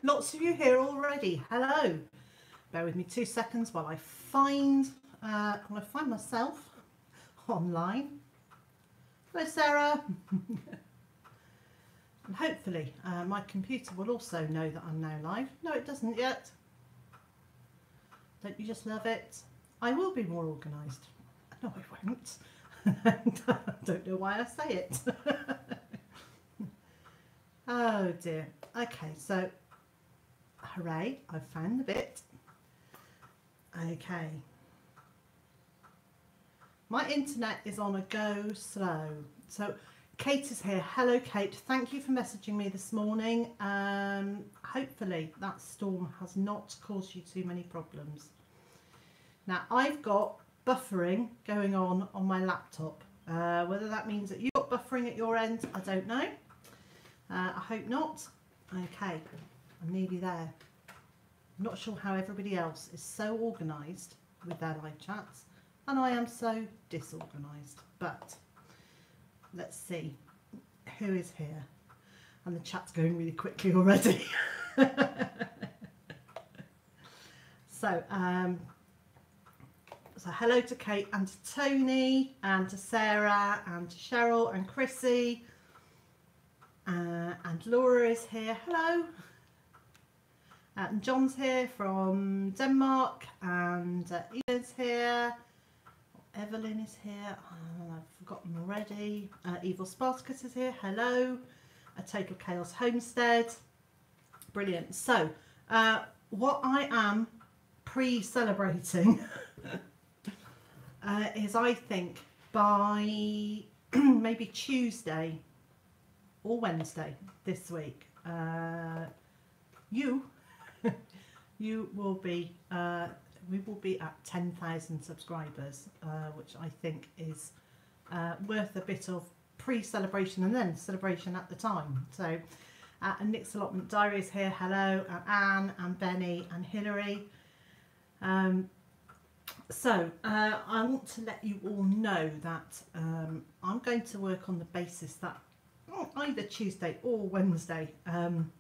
Lots of you here already. Hello. Bear with me 2 seconds while I find myself online. Hello, Sarah. And hopefully my computer will also know that I'm now live. No, it doesn't yet. Don't you just love it? I will be more organised. No, I won't. I don't know why I say it. Oh dear. Okay, so hooray, I've found the bit. Okay. My internet is on a go slow. So Kate is here. Hello Kate, thank you for messaging me this morning. Hopefully that storm has not caused you too many problems. Now I've got buffering going on my laptop. Whether that means that you've got buffering at your end, I don't know. I hope not. Okay, I'm nearly there. I'm not sure how everybody else is so organised with their live chats, and I am so disorganised. But let's see who is here. And the chat's going really quickly already. So hello to Kate and to Tony and to Sarah and to Cheryl and Chrissy. And Laura is here. Hello. And John's here from Denmark, and Ian's here. Evelyn is here. Oh, I've forgotten already. Evil Spartacus is here. Hello. A Total Chaos Homestead. Brilliant. So, what I am pre-celebrating is, I think, by maybe Tuesday or Wednesday this week, you will be we will be at 10,000 subscribers, which I think is worth a bit of pre-celebration and then celebration at the time. So and Nick's Allotment Diary is here. Hello. And Anne and Benny and Hilary. So I want to let you all know that I'm going to work on the basis that either Tuesday or Wednesday I'm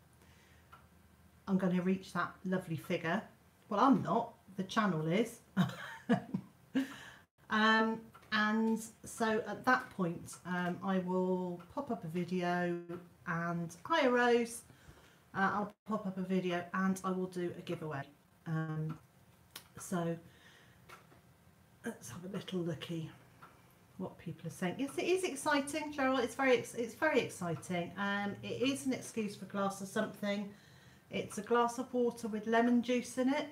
going to reach that lovely figure. Well, I'm not, the channel is. And so at that point I will pop up a video, and hi Rose, I'll pop up a video and I will do a giveaway. So let's have a little looky what people are saying. Yes, it is exciting, Cheryl. It's very exciting. It is an excuse for a glass of something. It's a glass of water with lemon juice in it.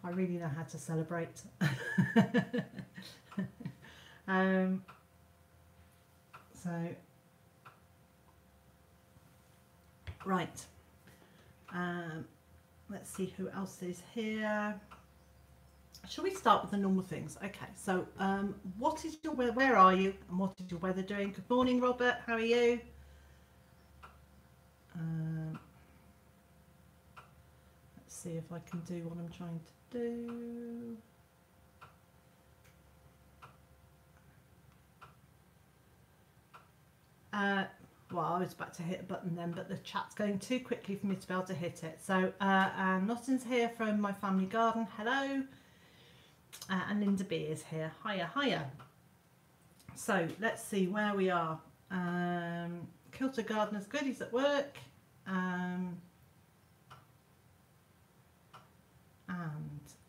I really know how to celebrate. So right, let's see who else is here. Shall we start with the normal things? Okay, so what is your weather? Where are you? And what is your weather doing? Good morning, Robert. How are you? Let's see if I can do what I'm trying to do. Well, I was about to hit a button then, but the chat's going too quickly for me to be able to hit it. So Nottin's here from My Family Garden. Hello. And Linda B is here. Hiya, hiya. So let's see where we are. Kilter Gardener's good. He's at work. And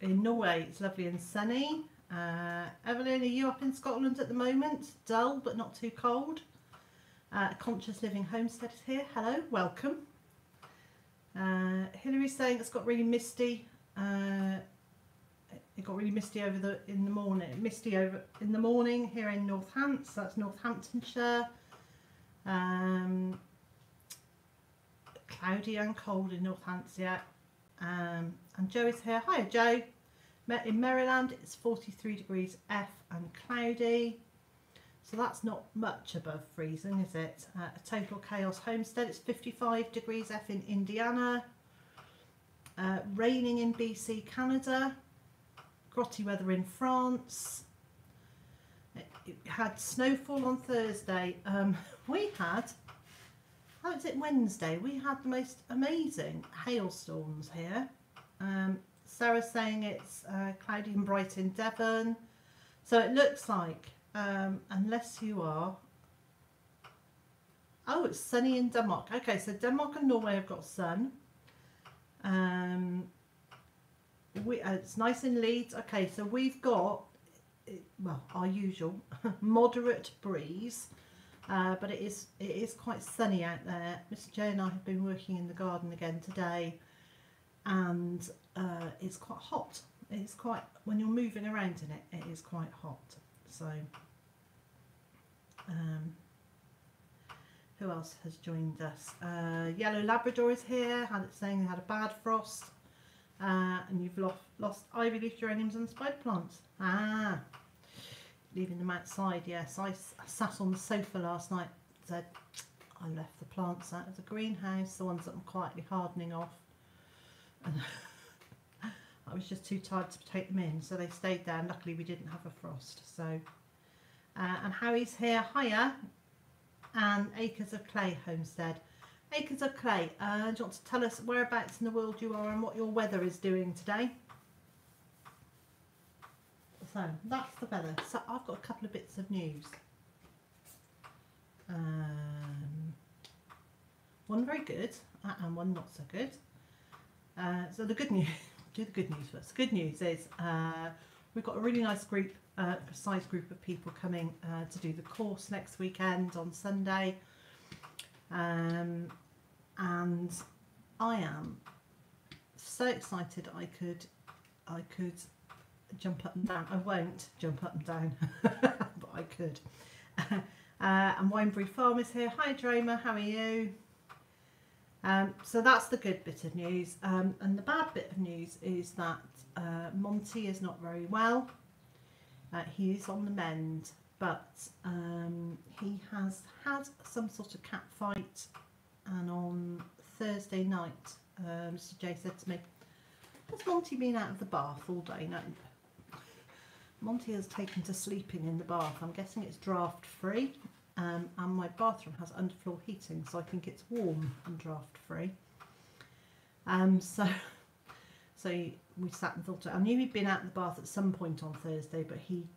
in Norway it's lovely and sunny. Evelyn, are you up in Scotland at the moment? Dull but not too cold. Conscious Living Homestead is here. Hello, welcome. Hillary's saying it's got really misty. It got really misty in the morning. Misty over in the morning here in Northants. So that's Northamptonshire. Cloudy and cold in Northants, yeah. And Joe is here. Hiya, Joe. In Maryland, it's 43 degrees F and cloudy. So that's not much above freezing, is it? A Total Chaos Homestead, it's 55 degrees F in Indiana. Raining in BC, Canada. Grotty weather in France. It had snowfall on Thursday. We had how is it Wednesday? We had the most amazing hailstorms here. Sarah's saying it's cloudy and bright in Devon. So it looks like, unless you are... Oh, it's sunny in Denmark. Okay, so Denmark and Norway have got sun. It's nice in Leeds. Okay, so we've got, well, our usual moderate breeze. But it is quite sunny out there. Mr. J and I have been working in the garden again today, and it's quite hot. It's quite, when you're moving around in it, it is quite hot. So, who else has joined us? Yellow Labrador is here. Saying they had a bad frost, and you've lost ivy leaf geraniums and spider plants. Ah. Leaving them outside, yes. I sat on the sofa last night, said I left the plants out of the greenhouse, the ones that I'm quietly hardening off, and I was just too tired to take them in, so they stayed there. Luckily we didn't have a frost. So and Harry's here. Hiya. And Acres of Clay Homestead. Acres of Clay, do you want to tell us whereabouts in the world you are and what your weather is doing today? So that's the weather. So I've got a couple of bits of news. One very good and one not so good. So the good news, do the good news first. The good news is we've got a really nice group, size group of people coming to do the course next weekend on Sunday. And I am so excited I could jump up and down. I won't jump up and down, but I could. And Byther Farm is here. Hi Drama, how are you? So that's the good bit of news. And the bad bit of news is that Monty is not very well. He is on the mend, but he has had some sort of cat fight, and on Thursday night Mr. J said to me, has Monty been out of the bath all day? No. Monty has taken to sleeping in the bath. I'm guessing it's draft free, and my bathroom has underfloor heating, so I think it's warm and draft free. So we sat and thought. I knew he'd been out of the bath at some point on Thursday, but he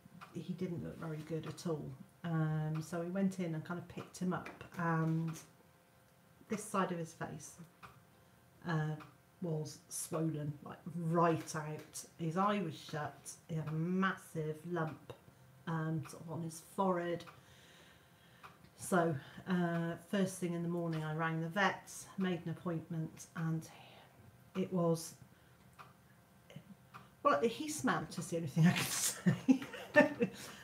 didn't look very good at all. So we went in and kind of picked him up, and this side of his face was swollen, like right out. His eye was shut. He had a massive lump sort of on his forehead. So first thing in the morning I rang the vets, made an appointment, and it was, well, he smelt, is the only thing I can say.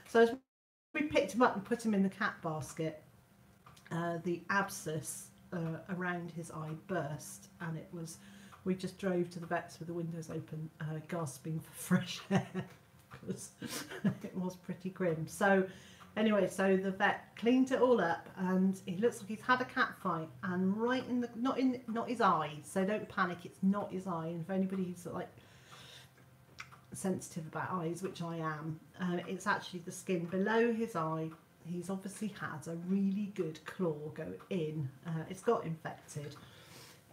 So as we picked him up and put him in the cat basket, the abscess around his eye burst, and it was, we just drove to the vets with the windows open, gasping for fresh air, because it was pretty grim. So anyway, so the vet cleaned it all up, and he looks like he's had a cat fight, and right in the, not his eye, so don't panic, it's not his eye. And for anybody who's like sensitive about eyes, which I am, it's actually the skin below his eye. He's obviously had a really good claw go in. It's got infected.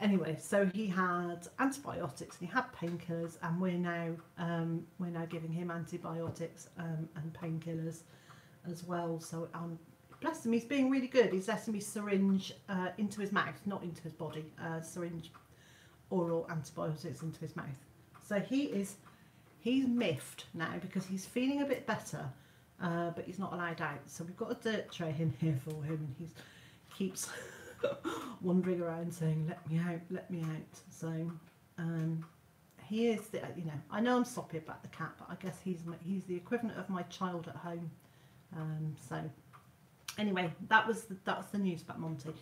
Anyway, so he had antibiotics and he had painkillers, and we're now giving him antibiotics and painkillers as well. So bless him, he's being really good. He's letting me syringe into his mouth, not into his body, syringe oral antibiotics into his mouth. So he's miffed now because he's feeling a bit better, but he's not allowed out. So we've got a dirt tray in here for him, and he keeps wandering around saying, let me out, let me out. So he is, I know I'm soppy about the cat, but I guess he's the equivalent of my child at home. So anyway, that's the news about Monty.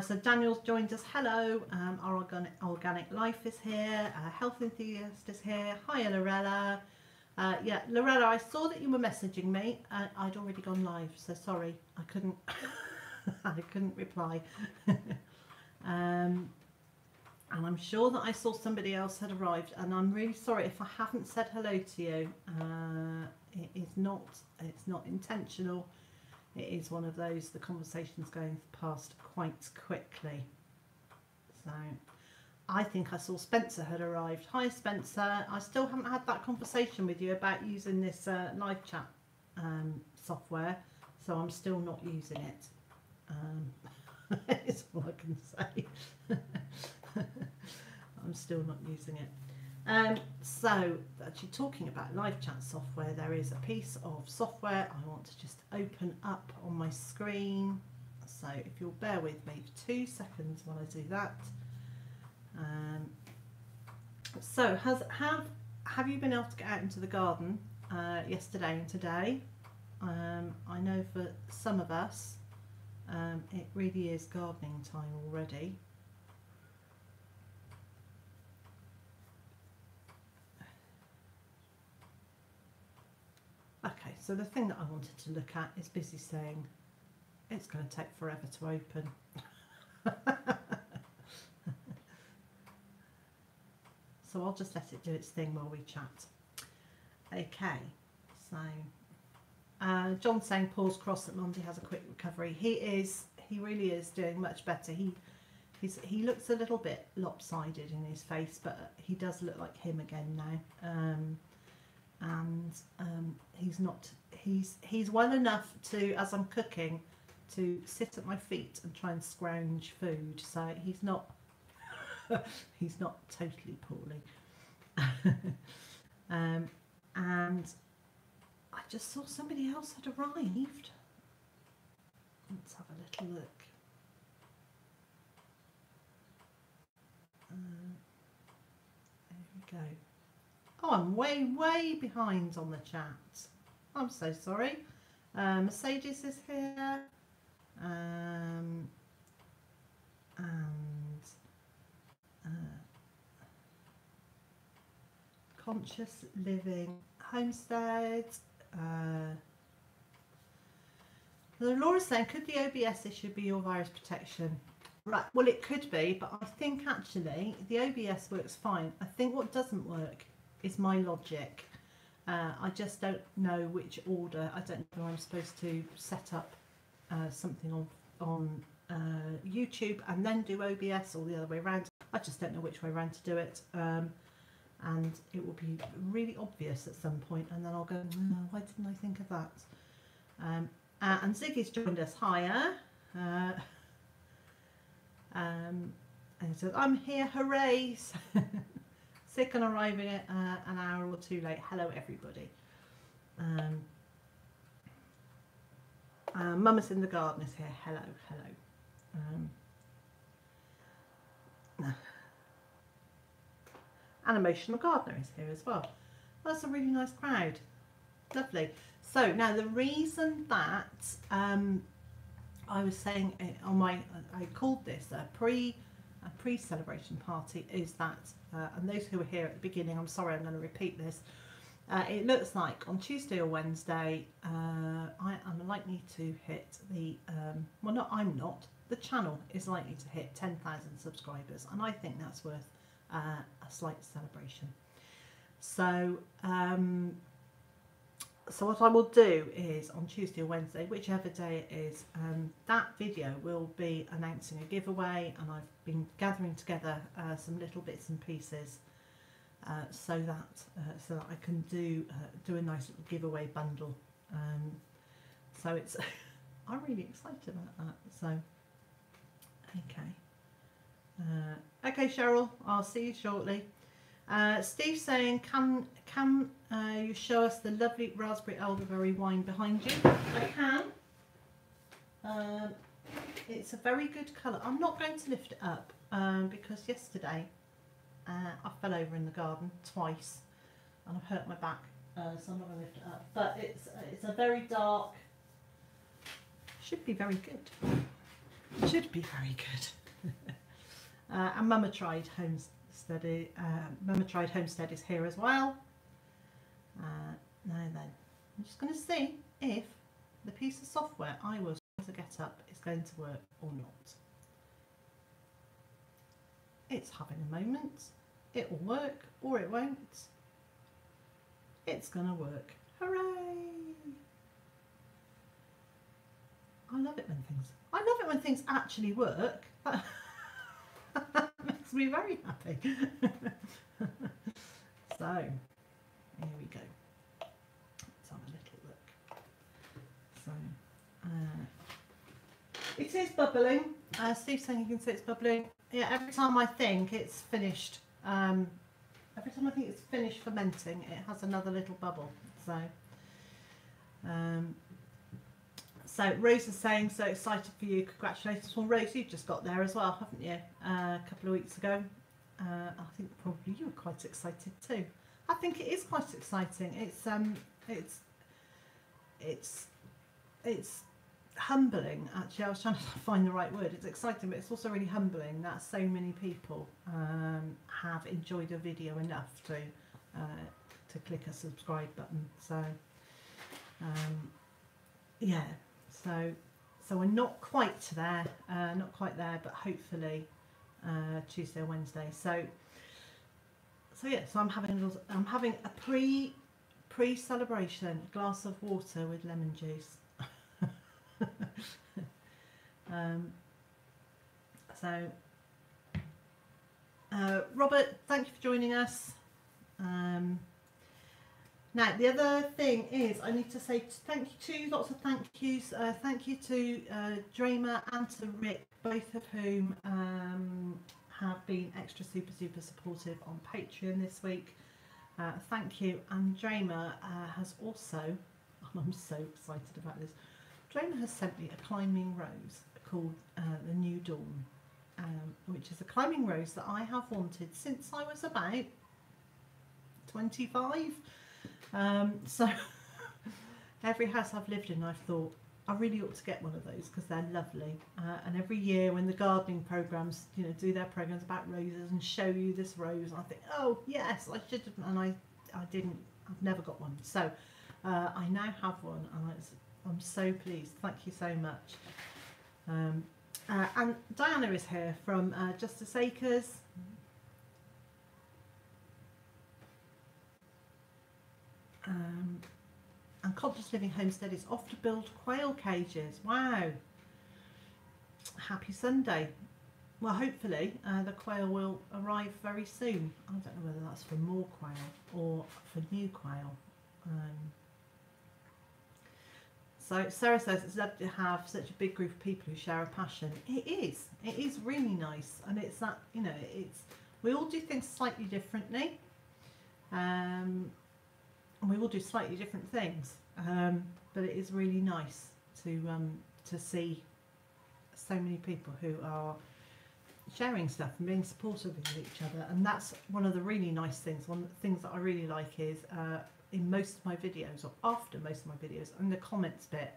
So Daniel's joined us. Hello, our organic life is here. Health enthusiast is here. Hi, Lorella. Yeah, Lorella, I saw that you were messaging me. I'd already gone live, so sorry, I couldn't. I couldn't reply. And I'm sure that I saw somebody else had arrived, and I'm really sorry if I haven't said hello to you. It's not intentional. it is one of those, the conversation's going past quite quickly. So I think I saw Spencer had arrived. Hi Spencer, I still haven't had that conversation with you about using this live chat software, so I'm still not using it. It's all I can say. I'm still not using it. So actually talking about live chat software, there is a piece of software I want to just open up on my screen. So if you'll bear with me for 2 seconds while I do that. So have you been able to get out into the garden yesterday and today? I know for some of us it really is gardening time already. Okay, so the thing that I wanted to look at is busy saying it's going to take forever to open. So I'll just let it do its thing while we chat. Okay, so John's saying paws crossed that Monty has a quick recovery. He really is doing much better. He looks a little bit lopsided in his face, but he does look like him again now. He's well enough to, as I'm cooking, to sit at my feet and try and scrounge food. So he's not he's not totally poorly. And I just saw somebody else had arrived. Let's have a little look. There we go. Oh, I'm way behind on the chat. I'm so sorry. Mercedes is here. And Conscious Living Homestead. Laura's saying, could the OBS issue be your virus protection? Right, well it could be, but I think actually the OBS works fine. I think what doesn't work is my logic. I just don't know which order. I don't know if I'm supposed to set up something on YouTube and then do OBS, or the other way around. I just don't know which way around to do it. And it will be really obvious at some point, and then I'll go, oh, why didn't I think of that? And Ziggy's joined us. Hiya. And he says, I'm here, hooray. Sick and arriving at an hour or two late. Hello everybody. Mama's in the garden is here. Hello. An emotional gardener is here as well. That's a really nice crowd. Lovely. So now the reason that I was saying on my, I called this a pre-celebration party is that, and those who were here at the beginning, I'm sorry, I'm going to repeat this. It looks like on Tuesday or Wednesday, I am likely to hit the, well, no, I'm not. The channel is likely to hit 10,000 subscribers, and I think that's worth a slight celebration. So, so what I will do is on Tuesday or Wednesday, whichever day it is, that video will be announcing a giveaway, and I've been gathering together some little bits and pieces so that I can do a nice little giveaway bundle. So it's I'm really excited about that. So okay, Cheryl, I'll see you shortly. Steve saying, can you show us the lovely raspberry elderberry wine behind you? I can. It's a very good colour. I'm not going to lift it up because yesterday I fell over in the garden twice and I've hurt my back, so I'm not going to lift it up. But it's a very dark. Should be very good. Should be very good. And Mama Tried Homestead. Mama Tried Homestead is here as well. Now then, I'm just going to see if the piece of software I was trying to get up is going to work or not. It's having a moment. It will work or it won't. It's going to work. Hooray! I love it when things actually work. That makes me very happy. So here we go. Let's have a little look. So it is bubbling. Steve's saying you can see it's bubbling. Yeah, every time I think it's finished, every time I think it's finished fermenting, it has another little bubble. So so Rose is saying, so excited for you. Congratulations. Well, Rose, you've just got there as well, haven't you? A couple of weeks ago. I think probably you were quite excited too. I think it is quite exciting. It's humbling, actually. I was trying to find the right word. It's exciting, but it's also really humbling that so many people have enjoyed a video enough to click a subscribe button. So yeah, so we're not quite there, but hopefully Tuesday or Wednesday. So yeah, so I'm having a pre-celebration glass of water with lemon juice. Robert, thank you for joining us. Now the other thing is I need to say thank you to lots of thank yous. Thank you to Dramer and to Rick, both of whom have been extra super supportive on Patreon this week. Thank you. And Dramer has also, and I'm so excited about this, Dramer has sent me a climbing rose called the New Dawn, which is a climbing rose that I have wanted since I was about 25. So every house I've lived in, I've thought I really ought to get one of those because they're lovely. And every year when the gardening programs, you know, do their programs about roses and show you this rose, I think, oh yes, I should have, and I didn't. I've never got one. So I now have one, and I'm so pleased. Thank you so much. And Diana is here from Justice Acres. And Conscious Living Homestead is off to build quail cages. Wow. Happy Sunday. Well, hopefully the quail will arrive very soon. I don't know whether that's for more quail or for new quail. So Sarah says it's lovely to have such a big group of people who share a passion. It is really nice, and it's that, you know, we all do things slightly differently, and we all do slightly different things, but it is really nice to see so many people who are sharing stuff and being supportive of each other. And that's one of the really nice things. One of the things that I really like is in most of my videos, or after most of my videos, in the comments bit,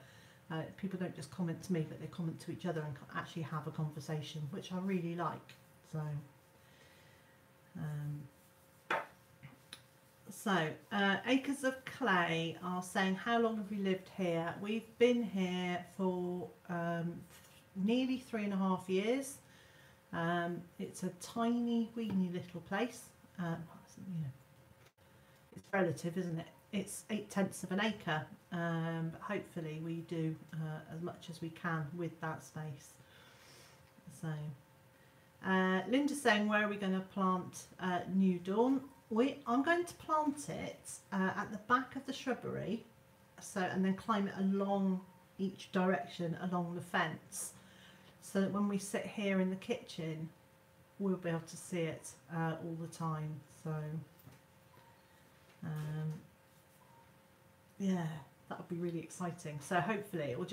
people don't just comment to me, but they comment to each other and actually have a conversation, which I really like. So Acres of Clay are saying, how long have we lived here? We've been here for nearly 3.5 years. It's a tiny weeny little place. You know, it's relative, isn't it? It's 8/10 of an acre, but hopefully we do as much as we can with that space. So Linda's saying, where are we going to plant New Dawn? I'm going to plant it at the back of the shrubbery, and then climb it along each direction along the fence, so that when we sit here in the kitchen we'll be able to see it all the time. So yeah, that would be really exciting. So hopefully it will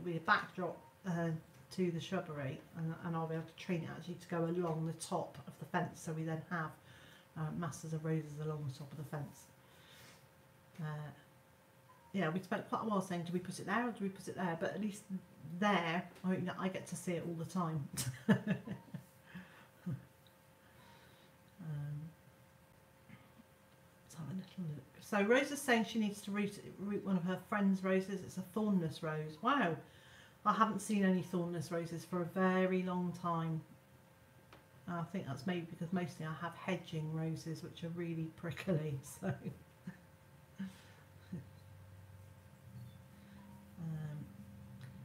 be a backdrop to the shrubbery, and I'll be able to train it actually to go along the top of the fence, so we then have masses of roses along the top of the fence. Yeah, we spent quite a while saying, do we put it there or do we put it there? But at least there, I get to see it all the time. Let's have a little look. So Rose is saying she needs to root one of her friend's roses. It's a thornless rose. Wow, I haven't seen any thornless roses for a very long time. I think that's maybe because mostly I have hedging roses, which are really prickly. So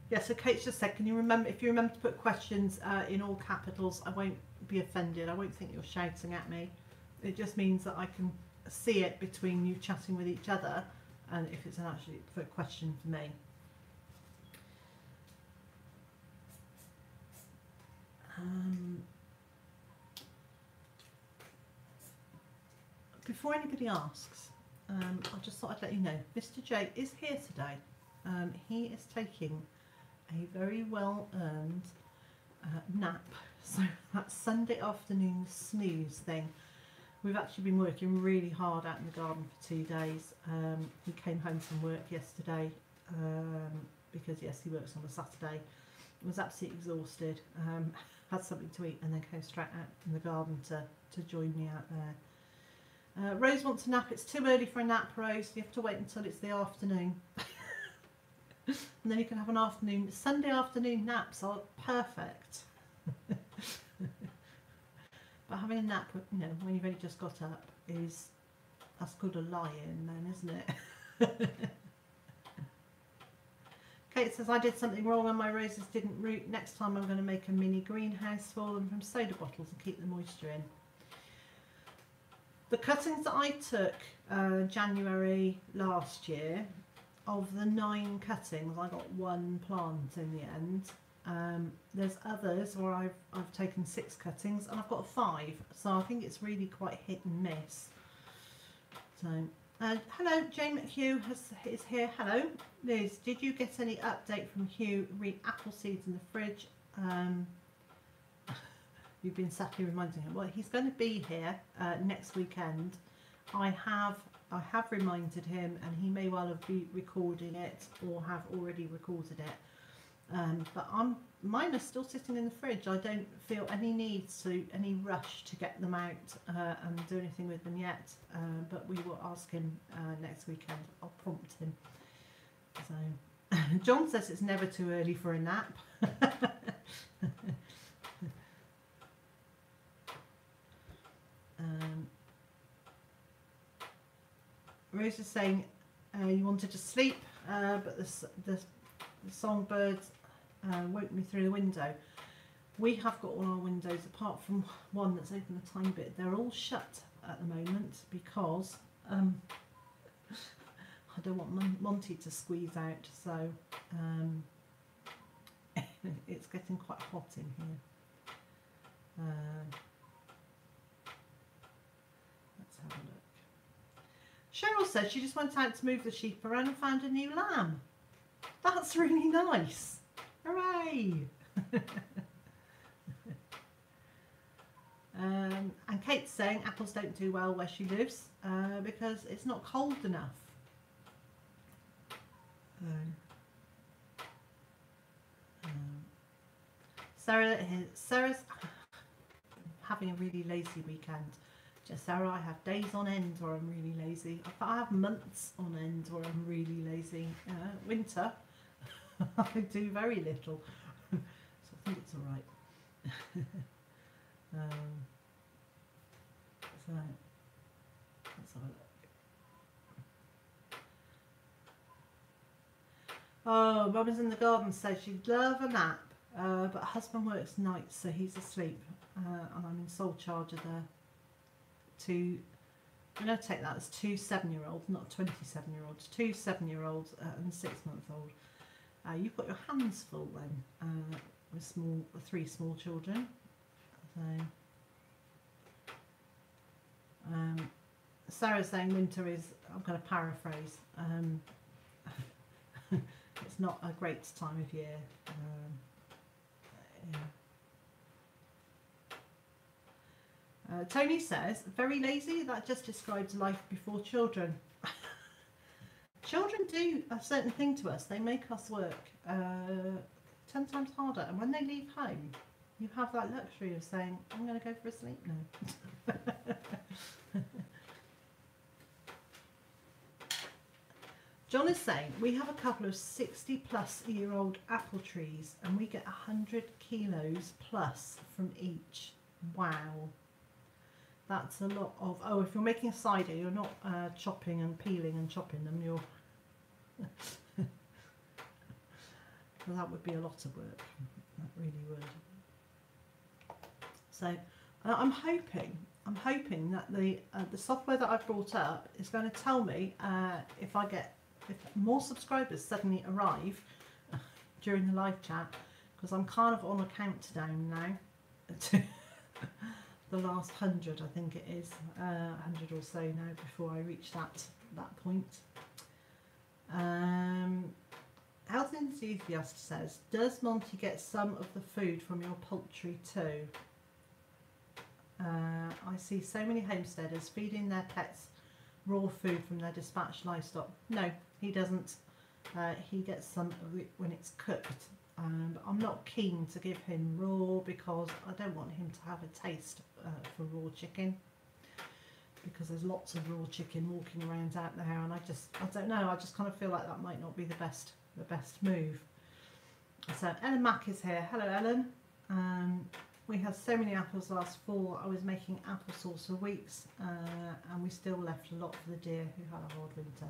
Yeah, so Kate's just said, can you remember, if you remember to put questions in all capitals, I won't be offended. I won't think you're shouting at me. It just means that I can see it between you chatting with each other, and if it's an actually for a question for me. Before anybody asks, I just thought I'd let you know, Mr. J is here today. He is taking a very well-earned nap, so that Sunday afternoon snooze thing. We've actually been working really hard out in the garden for 2 days. He came home from work yesterday because yes, he works on a Saturday. Was absolutely exhausted, had something to eat, and then came straight out in the garden to join me out there. Rose wants a nap. It's too early for a nap, Rose. You have to wait until it's the afternoon. And then you can have an afternoon. Sunday afternoon naps are perfect. But having a nap, you know, when you've only just got up, that's called a lie-in then, isn't it? Kate says, I did something wrong and my roses didn't root. Next time I'm going to make a mini greenhouse for them from soda bottles and keep the moisture in. The cuttings that I took January last year, of the 9 cuttings, I got 1 plant in the end. There's others where I've taken 6 cuttings and I've got 5, so I think it's really quite hit and miss. So, hello, Jane McHugh is here. Hello, Liz. Did you get any update from Hugh? Read apple seeds in the fridge. You've been sadly reminding him. Well, he's going to be here next weekend. I have reminded him, and he may well have been recording it or have already recorded it. But mine are still sitting in the fridge. I don't feel any need any rush to get them out and do anything with them yet. But we will ask him next weekend. I'll prompt him. So John says it's never too early for a nap. Rose is saying you wanted to sleep, but the songbirds woke me through the window. We have got all our windows, apart from one that's open a tiny bit. They're all shut at the moment because I don't want Monty to squeeze out, so it's getting quite hot in here. Let's have a look. Cheryl says she just went out to move the sheep around and found a new lamb. That's really nice. Hooray! And Kate's saying apples don't do well where she lives because it's not cold enough. Sarah's having a really lazy weekend. Just Sarah, I have days on end where I'm really lazy. I have months on end where I'm really lazy. Winter, I do very little, so I think it's all right. So let's have a look. Oh, Mum is in the garden, says she'd love a nap, but husband works nights, so he's asleep, and I'm in sole charge of the 2. I'm going to take that as 2 7-year-olds, not 27-year-olds. 2 7-year-olds and 6-month-old. You've got your hands full then with 3 small children. So, Sarah's saying winter is, I'm going to paraphrase, it's not a great time of year. Yeah. Tony says, very lazy, that just describes life before children. Children do a certain thing to us. They make us work 10 times harder, and when they leave home, you have that luxury of saying, I'm going to go for a sleep now. John is saying, we have a couple of 60-plus-year-old apple trees, and we get 100 kilos plus from each. Wow. That's a lot of... Oh, if you're making a cider, you're not chopping and peeling and chopping them. You're... Because that would be a lot of work. That really would. So I'm hoping that the software that I've brought up is going to tell me if more subscribers suddenly arrive during the live chat, because I'm kind of on a countdown now to the last 100, I think it is, 100 or so now before I reach that point. Health Enthusiast says, does Monty get some of the food from your poultry too? I see so many homesteaders feeding their pets raw food from their dispatched livestock. No, he doesn't. He gets some of it when it's cooked. But I'm not keen to give him raw because I don't want him to have a taste for raw chicken, because there's lots of raw chicken walking around out there, and I don't know, I just kind of feel like that might not be the best move. So Ellen Mack is here. Hello Ellen. We had so many apples last fall. I was making applesauce for weeks, and we still left a lot for the deer who had a hard winter.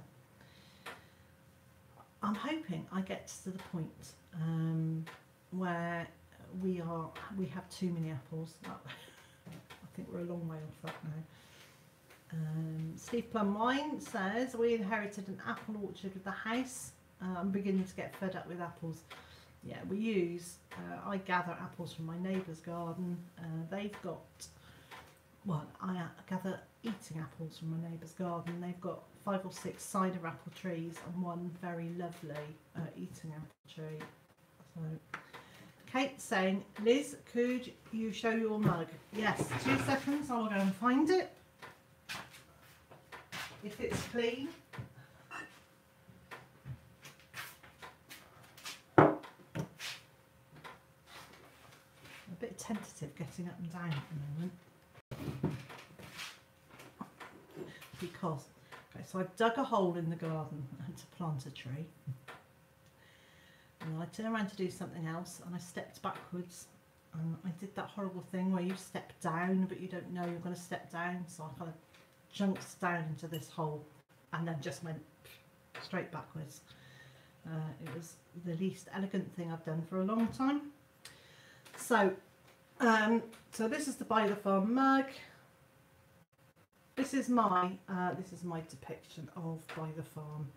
I'm hoping I get to the point where we have too many apples. I think we're a long way off that now. Steve Plum Wine says, we inherited an apple orchard with the house. I'm beginning to get fed up with apples. Yeah, I gather apples from my neighbour's garden. They've got, well, I gather eating apples from my neighbour's garden. They've got 5 or 6 cider apple trees and one very lovely eating apple tree. So, Kate's saying, Liz, could you show your mug? Yes, 2 seconds, I will go and find it. If it's clean. A bit tentative getting up and down at the moment. Because, okay, so I dug a hole in the garden to plant a tree. And I turned around to do something else and I stepped backwards. And I did that horrible thing where you step down but you don't know you're going to step down. So I kind of jumped down into this hole and then just went straight backwards. It was the least elegant thing I've done for a long time. So, so this is the Byther Farm mug. This is my depiction of Byther Farm.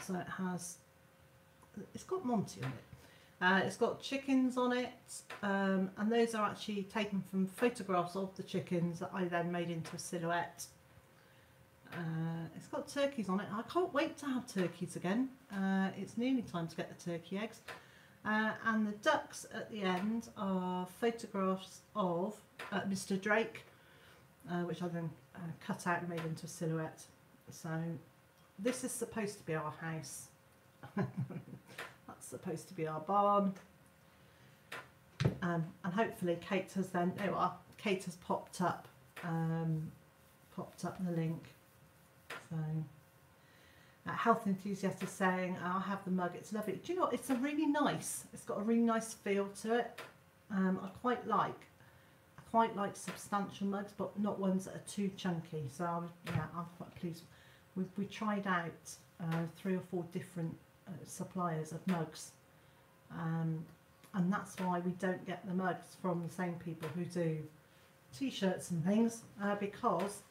So it's got Monty on it. It's got chickens on it, and those are actually taken from photographs of the chickens that I then made into a silhouette. It's got turkeys on it. I can't wait to have turkeys again. It's nearly time to get the turkey eggs. And the ducks at the end are photographs of Mr. Drake, which I then cut out and made into a silhouette. So this is supposed to be our house. That's supposed to be our barn. And hopefully Kate has then, there you are, Kate has popped up the link. So Health Enthusiast is saying, I'll have the mug, it's lovely. Do you know what, it's got a really nice feel to it. I quite like substantial mugs, but not ones that are too chunky. So yeah, I'm quite pleased. We tried out 3 or 4 different suppliers of mugs, and that's why we don't get the mugs from the same people who do t-shirts and things, because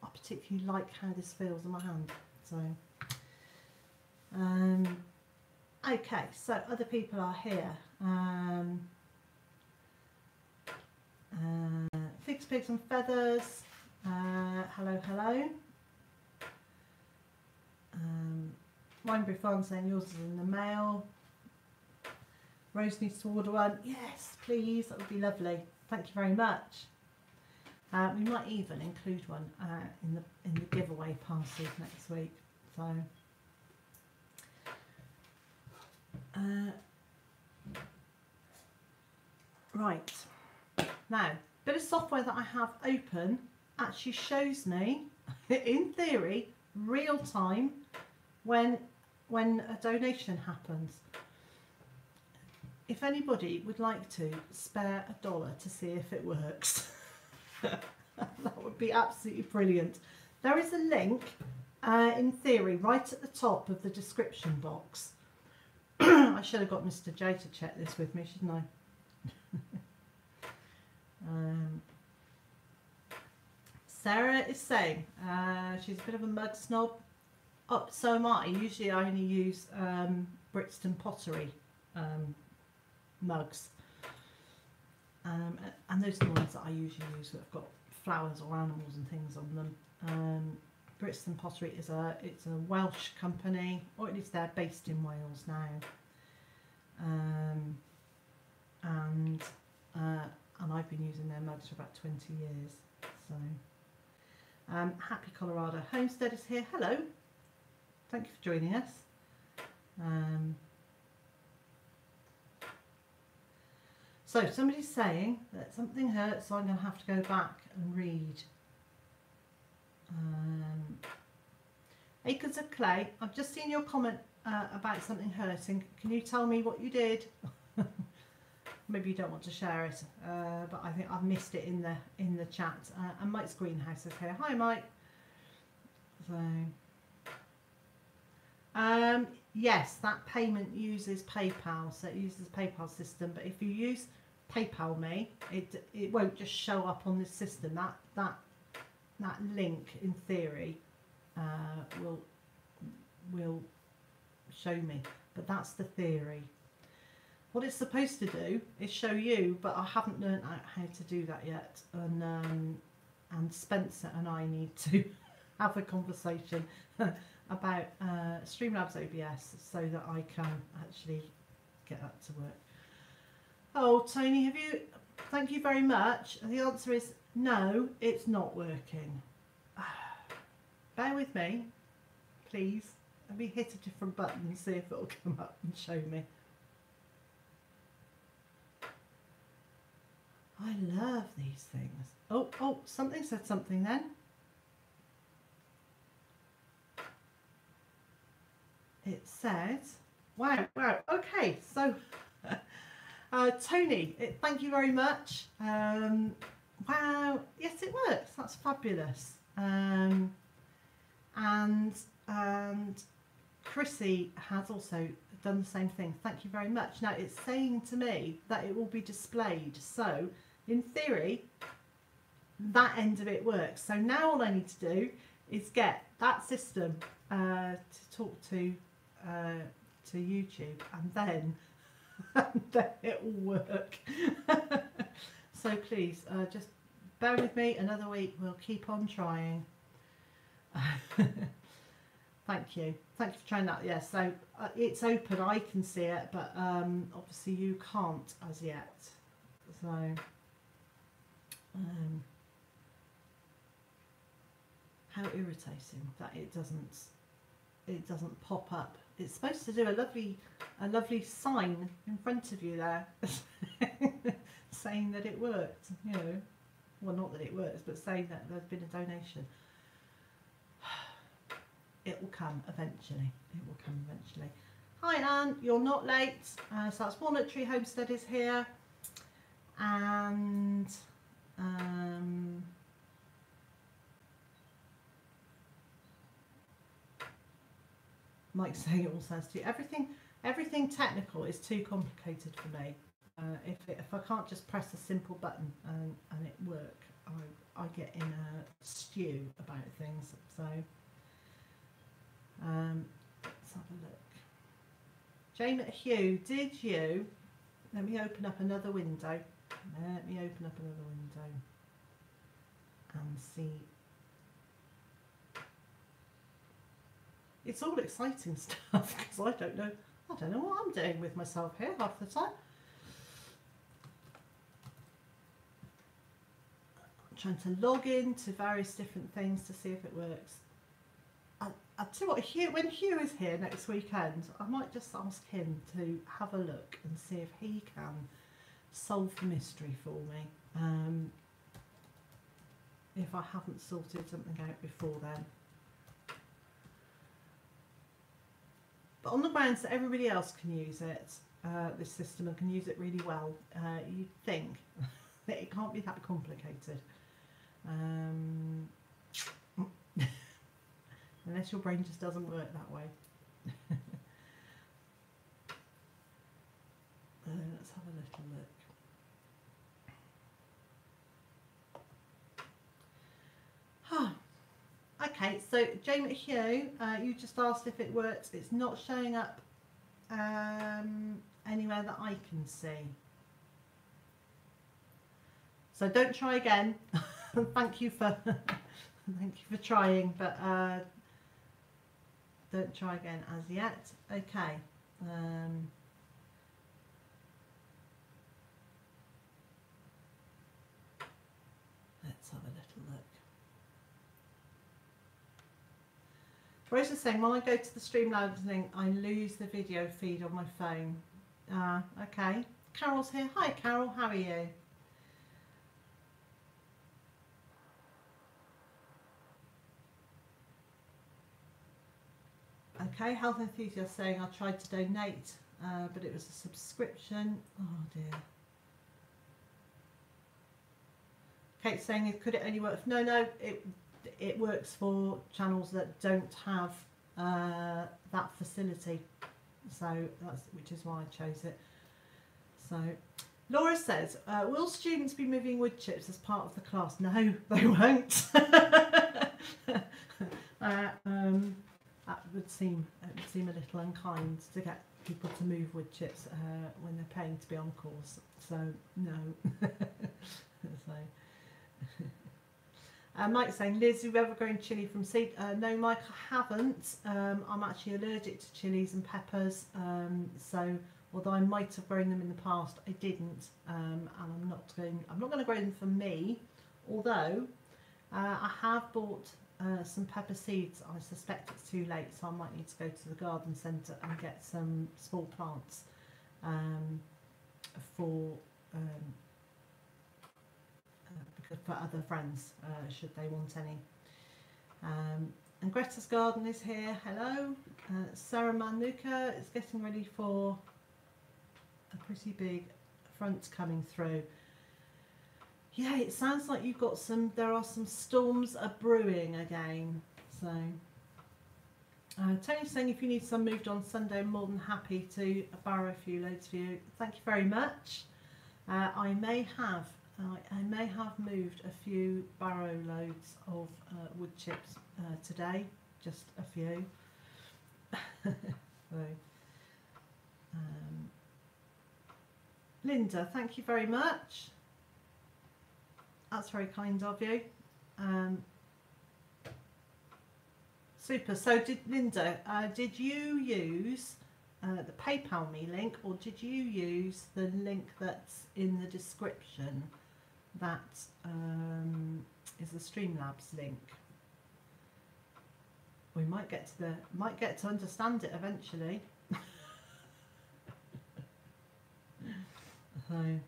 I particularly like how this feels in my hand. So okay, so other people are here. Figs, Pigs and Feathers, hello. Winebury Farm saying yours is in the mail. Rose needs to order one. Yes, please, that would be lovely. Thank you very much. We might even include one in the giveaway parcels next week. So, right now, bit of software that I have open actually shows me, in theory, real time when a donation happens. If anybody would like to spare $1 to see if it works, that would be absolutely brilliant. There is a link, in theory, right at the top of the description box, I should have got Mr. J to check this with me, shouldn't I? Sarah is saying she's a bit of a mug snob. Oh, so am I. Usually I only use Brixton pottery mugs. And those are the ones that I usually use that have got flowers or animals and things on them. Brixton Pottery is it's a Welsh company, or at least they're based in Wales now. And I've been using their mugs for about 20 years. So Happy Colorado Homestead is here. Hello. Thank you for joining us. So somebody's saying that something hurts, so I'm going to have to go back and read. Acres of Clay, I've just seen your comment about something hurting. Can you tell me what you did? Maybe you don't want to share it, but I think I've missed it in the chat. And Mike's Greenhouse is here. Hi, Mike. So, yes, that payment uses PayPal, so it uses the PayPal system. But if you use PayPal Me, it won't just show up on this system. That link, in theory, will show me. But that's the theory. What it's supposed to do is show you, but I haven't learned out how to do that yet. And Spencer and I need to have a conversation about Streamlabs OBS so that I can actually get that to work. Oh, Tony, thank you very much. The answer is no, it's not working. Bear with me, please. Let me hit a different button and see if it'll come up and show me. I love these things. Oh, something said something then. It said, wow, okay, so Tony, thank you very much. Wow, yes, it works. That's fabulous. And Chrissy has also done the same thing. Thank you very much. Now it's saying to me that it will be displayed. So in theory, that end of it works. So now all I need to do is get that system to talk to YouTube, and then it will work. So please just bear with me another week. We'll keep on trying. Thank you for trying that. Yeah, so it's open, I can see it, but obviously you can't as yet. So how irritating that it doesn't pop up. It's supposed to do a lovely sign in front of you there saying that it worked, you know. Well, not that it works, but saying that there's been a donation. It will come eventually. It will come eventually. Hi Anne, you're not late. So that's Walnut Tree Homestead is here. And Mike's saying it all sounds too... Everything technical is too complicated for me. If I can't just press a simple button and it work, I get in a stew about things. So let's have a look. Jane Hugh, did you... Let me open up another window. Let me open up another window and see. It's all exciting stuff because I don't know what I'm doing with myself here half the time. I'm trying to log in to various different things to see if it works. I'll tell you what, when Hugh is here next weekend, I might just ask him to have a look and see if he can solve the mystery for me. If I haven't sorted something out before then. But on the grounds that everybody else can use it, this system, and can use it really well, you'd think that it can't be that complicated. Unless your brain just doesn't work that way. little look. Okay, so Jane Hugh, you just asked if it works. It's not showing up anywhere that I can see. So don't try again. Thank you for trying, but don't try again as yet. Okay. Let's have a little look. Rosa's saying, when I go to the Streamlabs link, I lose the video feed on my phone. Okay. Carol's here. Hi, Carol. How are you? Okay. Health enthusiast saying, I tried to donate, but it was a subscription. Oh, dear. Kate's saying, could it only work? No, it works for channels that don't have that facility, so which is why I chose it. So Laura says, will students be moving wood chips as part of the class? No, they won't. That would seem a little unkind to get people to move wood chips when they're paying to be on course. So no. So. Mike's saying, Liz, have you ever grown chilli from seed? No, Mike, I haven't. I'm actually allergic to chilies and peppers, so although I might have grown them in the past, I didn't, and I'm not going to grow them for me. Although I have bought some pepper seeds. I suspect it's too late, so I might need to go to the garden centre and get some small plants for other friends, should they want any. And Greta's garden is here. Hello. Sarah Manuka is getting ready for a pretty big front coming through. Yeah, it sounds like you've got there are some storms are brewing again. So Tony's saying, if you need some moved on Sunday, I'm more than happy to borrow a few loads for you. Thank you very much. I may have moved a few barrow loads of wood chips today, just a few. So, Linda, thank you very much. That's very kind of you. Super. So, Linda, did you use the PayPal me link, or did you use the link that's in the description? That is the Streamlabs link. We might get to understand it eventually. So,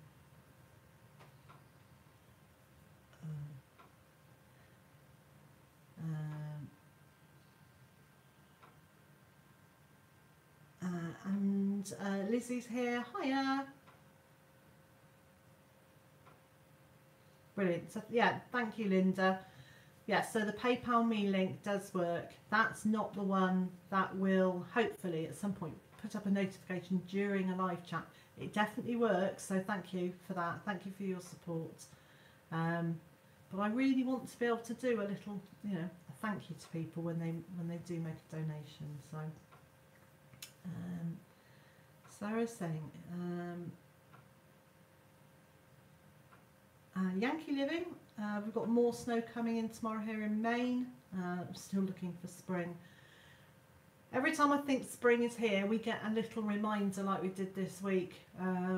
and Lizzie's here. Hiya. Brilliant. So yeah, thank you, Linda. Yeah, so the PayPal me link does work. That's not the one that will hopefully at some point put up a notification during a live chat. It definitely works, so thank you for that. Thank you for your support. But I really want to be able to do a little, a thank you to people when they do make a donation. So Sarah's saying, Yankee Living, we've got more snow coming in tomorrow here in Maine. I'm still looking for spring. Every time I think spring is here, we get a little reminder like we did this week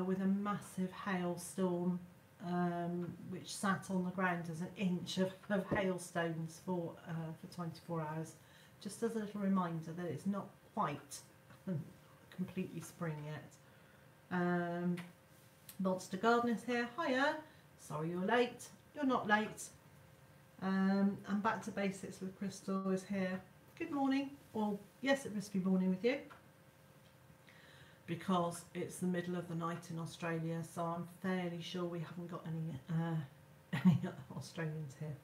with a massive hailstorm which sat on the ground as an inch of hailstones for 24 hours. Just as a little reminder that it's not quite completely spring yet. Monster Garden is here. Hiya. Sorry you're late. You're not late. And Back to Basics with Crystal is here. Good morning. Well, yes, it must be morning with you because it's the middle of the night in Australia, so I'm fairly sure we haven't got any Australians here.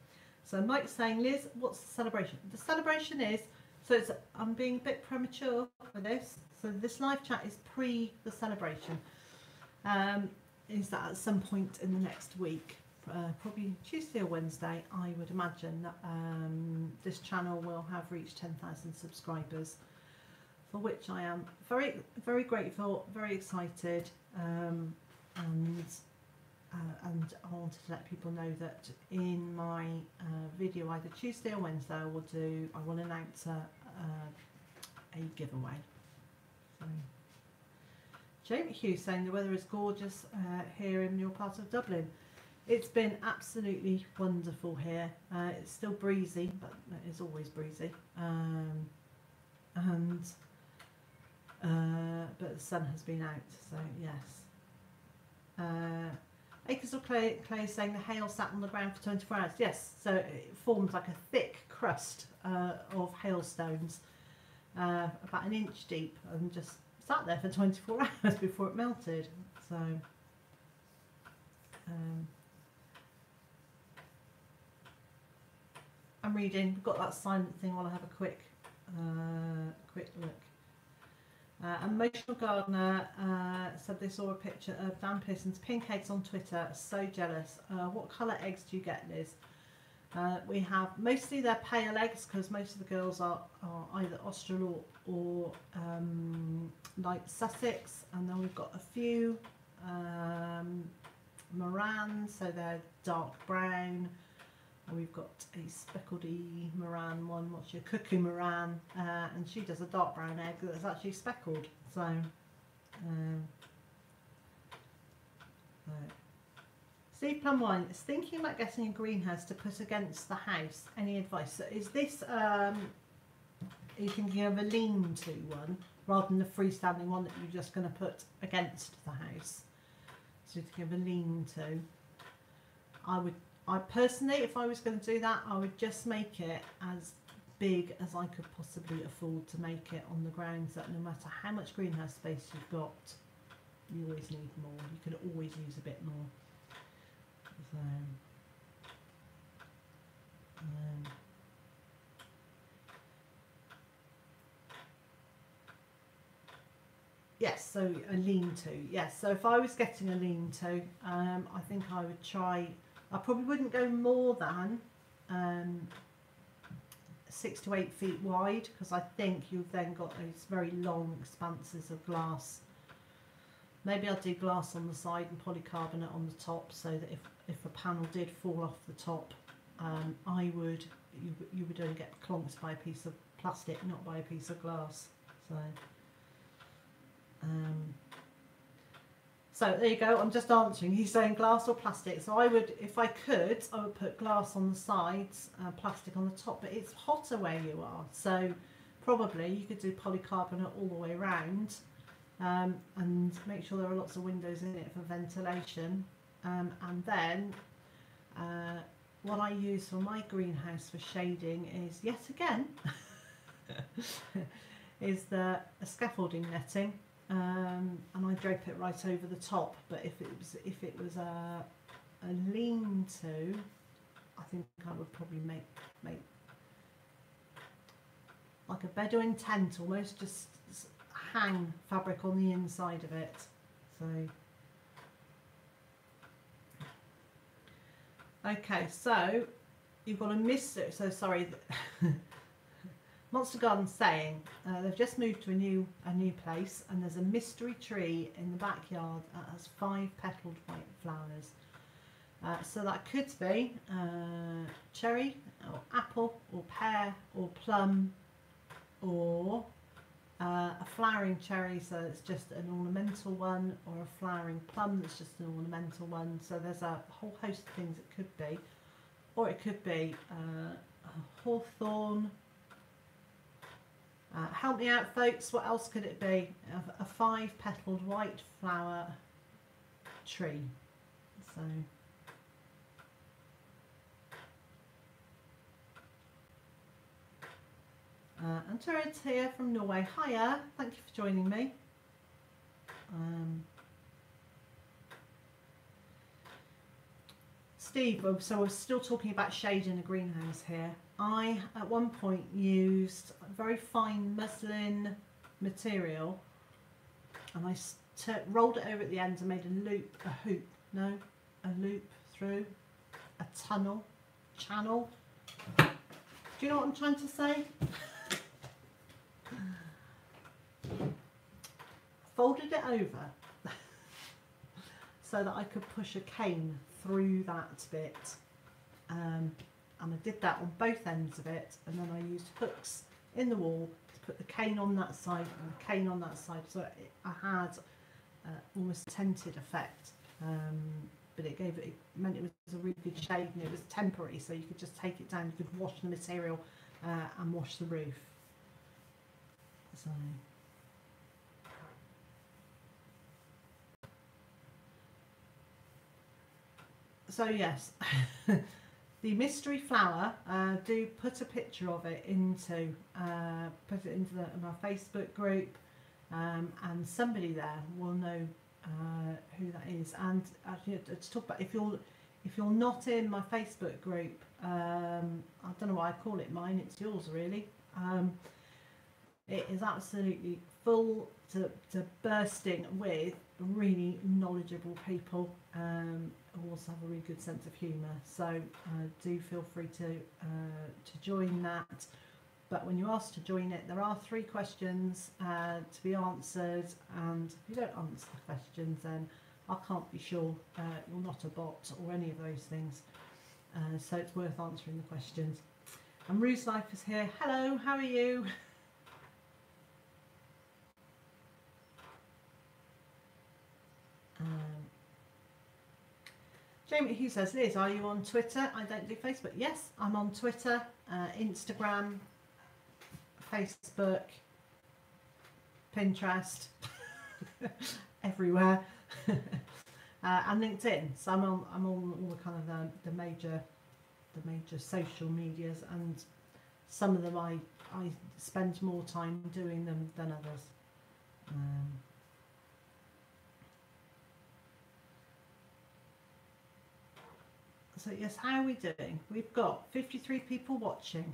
So Mike's saying, Liz, what's the celebration? The celebration is, so I'm being a bit premature for this, so this live chat is pre the celebration. is that at some point in the next week, probably Tuesday or Wednesday, I would imagine that this channel will have reached 10,000 subscribers, for which I am very, very grateful, very excited, and I wanted to let people know that in my video either Tuesday or Wednesday I will announce a giveaway. So, Jamie Hughes saying the weather is gorgeous here in your part of Dublin. It's been absolutely wonderful here. It's still breezy, but it is always breezy, but the sun has been out, so yes. Acres of Clay is saying the hail sat on the ground for 24 hours. Yes, so it formed like a thick crust of hailstones, about an inch deep, and just sat there for 24 hours before it melted. So I'm reading. We've got that silent thing while I have a quick look. Emotional Gardener said they saw a picture of Dan Pearson's pink eggs on Twitter. So jealous. What colour eggs do you get, Liz? We have mostly they're pale eggs, because most of the girls are either Australorp or light Sussex, and then we've got a few Moran, so they're dark brown. And we've got a speckledy Moran one, what's your Cuckoo Moran, and she does a dark brown egg that's actually speckled. So, Steve Plumwine is thinking about getting a greenhouse to put against the house. Any advice? So is this, are you thinking of a lean-to one rather than the freestanding one that you're just going to put against the house? So you're thinking of a lean-to. I personally, if I was going to do that, I would just make it as big as I could possibly afford to make it, on the grounds that no matter how much greenhouse space you've got, you always need more. You could always use a bit more. So, yes, so a lean-to. Yes, so if I was getting a lean-to, I think I would try. I probably wouldn't go more than 6 to 8 feet wide, because I think you've then got those very long expanses of glass. Maybe I'd do glass on the side and polycarbonate on the top, so that if a panel did fall off the top, you would only get clonked by a piece of plastic, not by a piece of glass. So there you go, I'm just answering. He's saying glass or plastic. So I would, if I could, I would put glass on the sides, plastic on the top, but it's hotter where you are. So probably you could do polycarbonate all the way around, and make sure there are lots of windows in it for ventilation. And then what I use for my greenhouse for shading is, yet again, is the scaffolding netting. And I drape it right over the top. But if it was a lean-to, I think I would probably make like a Bedouin tent, almost, just hang fabric on the inside of it. So okay, so you've got a mystery. So sorry. Monster Garden saying they've just moved to a new place, and there's a mystery tree in the backyard that has 5 petaled white flowers. So that could be cherry or apple or pear or plum, or a flowering cherry, so it's just an ornamental one, or a flowering plum that's just an ornamental one. So there's a whole host of things it could be, or it could be a hawthorn. Help me out, folks. What else could it be? A 5-petaled white flower tree. So and Turid's here from Norway. Hiya, thank you for joining me. Steve, so we're still talking about shade in a greenhouse here. I at one point used very fine muslin material, and I rolled it over at the end and made a loop through a channel. Do you know what I'm trying to say? Folded it over so that I could push a cane through that bit, and I did that on both ends of it, and then I used hooks in the wall to put the cane on that side and the cane on that side, so I had almost tented effect, but it meant it was a really good shade, and it was temporary, so you could just take it down, you could wash the material and wash the roof. So yes, the mystery flower, do put a picture of it into my Facebook group, and somebody there will know who that is. And actually, to talk about, if you're not in my Facebook group, I don't know why I call it mine, it's yours really. It is absolutely full to bursting with really knowledgeable people, who also have a really good sense of humour. So do feel free to join that. But when you're asked to join it, there are 3 questions to be answered, and if you don't answer the questions, then I can't be sure you're not a bot or any of those things. So it's worth answering the questions. And Rue's Life is here. Hello, how are you? Jamie, he says, Liz, are you on Twitter? I don't do Facebook. Yes, I'm on Twitter, Instagram, Facebook, Pinterest, everywhere, and LinkedIn. So I'm on all the kind of the major social medias, and some of them I spend more time doing them than others. So yes, how are we doing? We've got 53 people watching,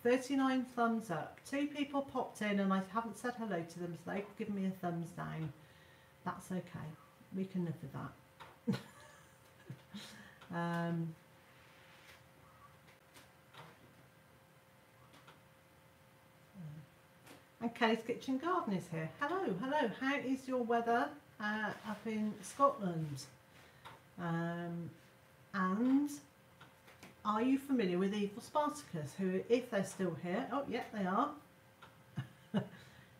39 thumbs up, 2 people popped in and I haven't said hello to them, so they've given me a thumbs down. That's okay, we can live with that. And Kelly's Kitchen Garden is here. Hello, hello, how is your weather up in Scotland? And are you familiar with Evil Spartacus, who, if they're still here, oh yeah, they are.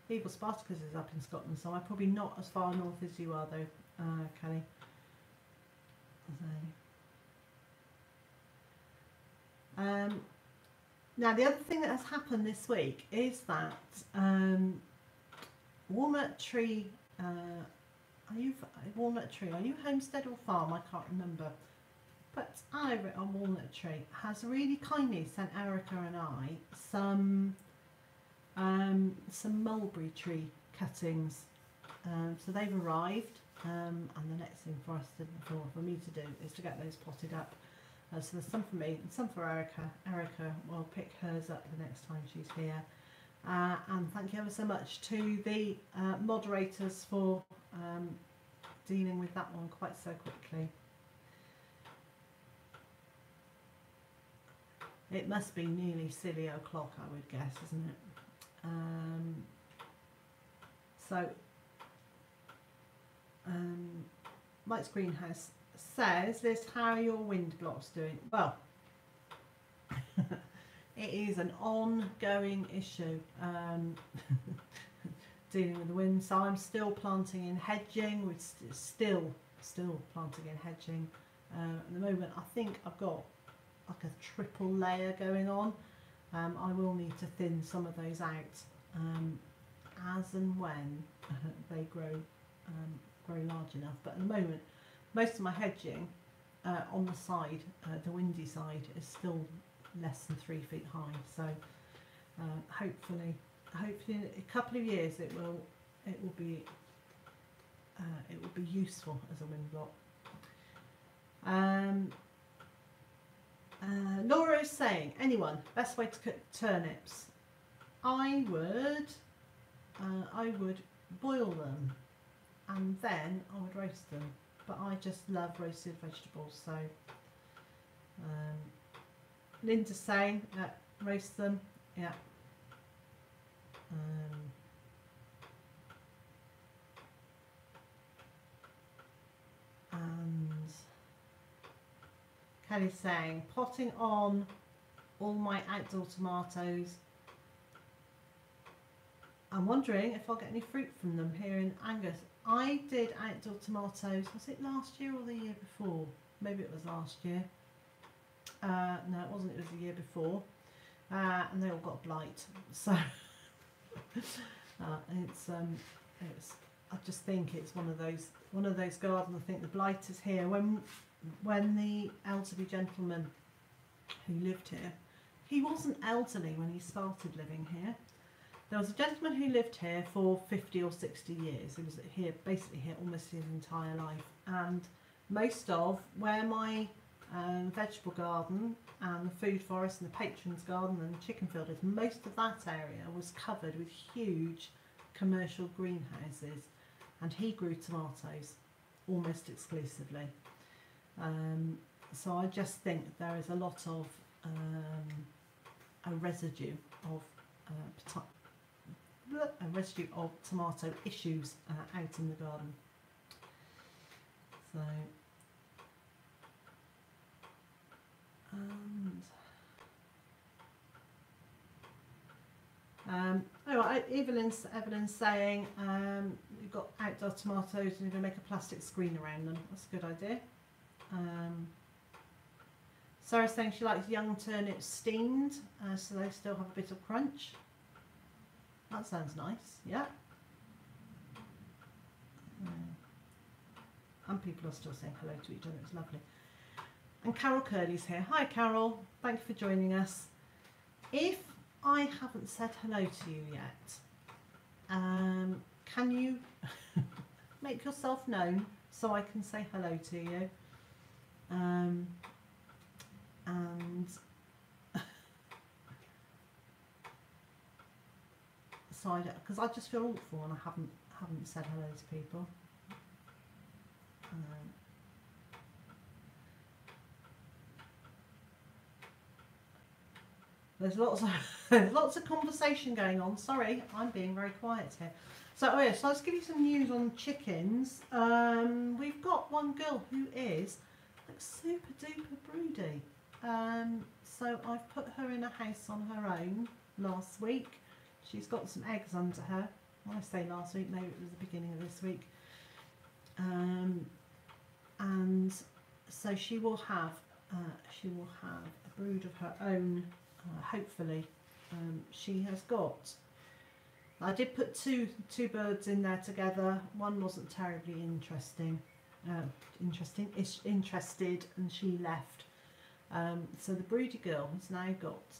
Evil Spartacus is up in Scotland, so I'm probably not as far north as you are though, Kelly. Now the other thing that has happened this week is that Walnut Tree, are you homestead or farm? I can't remember. But over on Walnut Tree has really kindly sent Erica and I some mulberry tree cuttings. So they've arrived, and the next thing for me to do is to get those potted up. So there's some for me and some for Erica. Erica will pick hers up the next time she's here. And thank you ever so much to the moderators for dealing with that one quite so quickly. It must be nearly silly o'clock, I would guess, isn't it? Mike's Greenhouse says, Liz, how are your wind blocks doing? Well, it is an ongoing issue, dealing with the wind. So I'm still planting in hedging. We're still planting in hedging. At the moment, I think I've got like a triple layer going on. I will need to thin some of those out as and when they grow large enough. But at the moment, most of my hedging on the side, the windy side, is still less than 3 feet high. So hopefully in a couple of years it will be useful as a wind block. Laura is saying, anyone, best way to cook turnips? I would boil them, and then I would roast them. But I just love roasted vegetables, so Linda's saying roast them, yeah. And Kelly's saying potting on all my outdoor tomatoes. I'm wondering if I'll get any fruit from them here in Angus. I did outdoor tomatoes, was it last year or the year before? Maybe it was last year. No, it wasn't, it was the year before. And they all got blight. So I just think it's one of those gardens. I think the blight is here. When the elderly gentleman who lived here, he wasn't elderly when he started living here. There was a gentleman who lived here for 50 or 60 years. He was here, basically here almost his entire life. And most of where my vegetable garden and the food forest and the patrons garden and the chicken field is, most of that area was covered with huge commercial greenhouses, and he grew tomatoes almost exclusively. So I just think there is a lot of a residue of tomato issues out in the garden. So Evelyn's saying you've got outdoor tomatoes and you're going to make a plastic screen around them. That's a good idea. Sarah's saying she likes young turnips steamed, so they still have a bit of crunch. That sounds nice, yeah. And people are still saying hello to each other, it's lovely. And Carol Curley's here. Hi Carol, thank you for joining us. If I haven't said hello to you yet, can you make yourself known so I can say hello to you? And so because I just feel awful and I haven't said hello to people. There's lots of conversation going on. Sorry, I'm being very quiet here. So oh yeah, so let's give you some news on chickens. We've got one girl who is like super duper broody. So I've put her in a house on her own last week. She's got some eggs under her. When I say last week, maybe it was the beginning of this week. And so she will have a brood of her own. Hopefully, she has got. I did put two birds in there together. One wasn't terribly interested, and she left. So the broody girl has now got.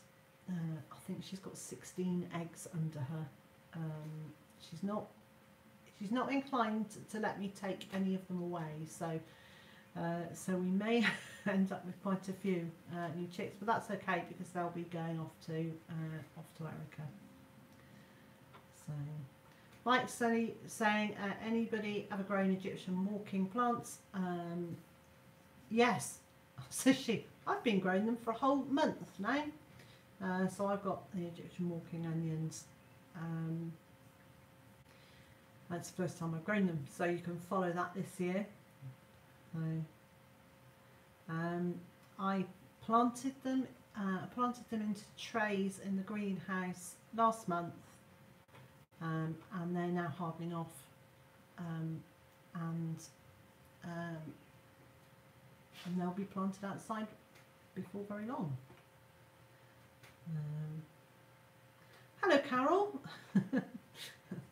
I think she's got 16 eggs under her. She's not inclined to let me take any of them away. So we may end up with quite a few new chicks, but that's okay because they'll be going off to Erica. So Mike's saying anybody ever grown Egyptian walking plants? Yes, says she. I've been growing them for a whole month now. So I've got the Egyptian walking onions. That's the first time I've grown them, so you can follow that this year. I planted them into trays in the greenhouse last month, and they're now hardening off, and they'll be planted outside before very long. Hello Carol.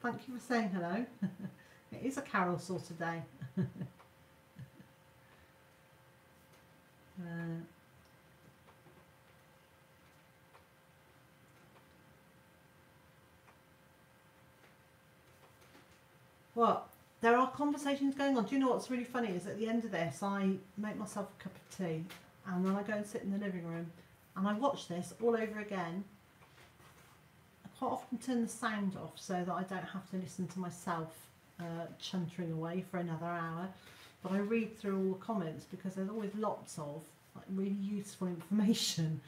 Thank you for saying hello. It is a Carol sort of day. Well, there are conversations going on. Do you know what's really funny is at the end of this I make myself a cup of tea and then I go and sit in the living room and I watch this all over again quite often turn the sound off so that I don't have to listen to myself chuntering away for another hour. But I read through all the comments because there's always lots of like really useful information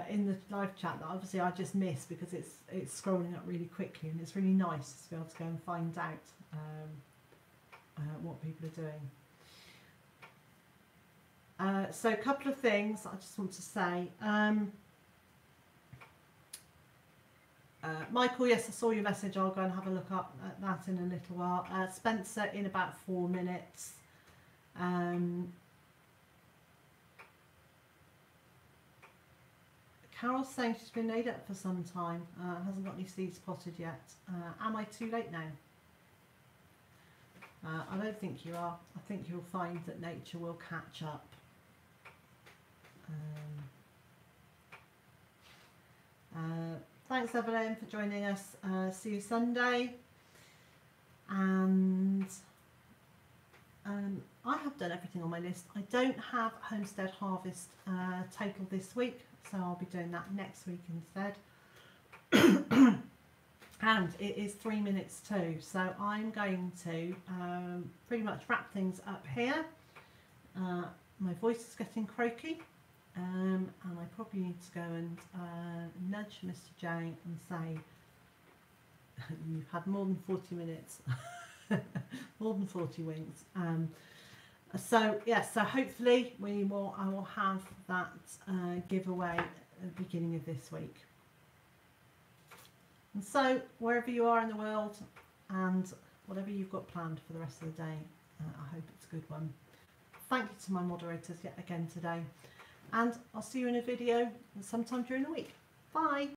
in the live chat that obviously I just miss because it's scrolling up really quickly, and it's really nice to be able to go and find out what people are doing. So a couple of things I just want to say. Michael, yes, I saw your message. I'll go and have a look up at that in a little while. Spencer, in about 4 minutes. Carol's saying she's been laid up for some time. Hasn't got any seeds potted yet. Am I too late now? I don't think you are. I think you'll find that nature will catch up. Thanks Evelyn for joining us. See you Sunday. And I have done everything on my list. I don't have Homestead Harvest total this week, so I'll be doing that next week instead. And it is 3 minutes too, so I'm going to pretty much wrap things up here. My voice is getting croaky. And I probably need to go and nudge Mr. J and say you've had more than 40 minutes, more than 40 winks. So yes, so hopefully I will have that giveaway at the beginning of this week. And so wherever you are in the world and whatever you've got planned for the rest of the day, I hope it's a good one. Thank you to my moderators yet again today. And I'll see you in a video sometime during the week. Bye.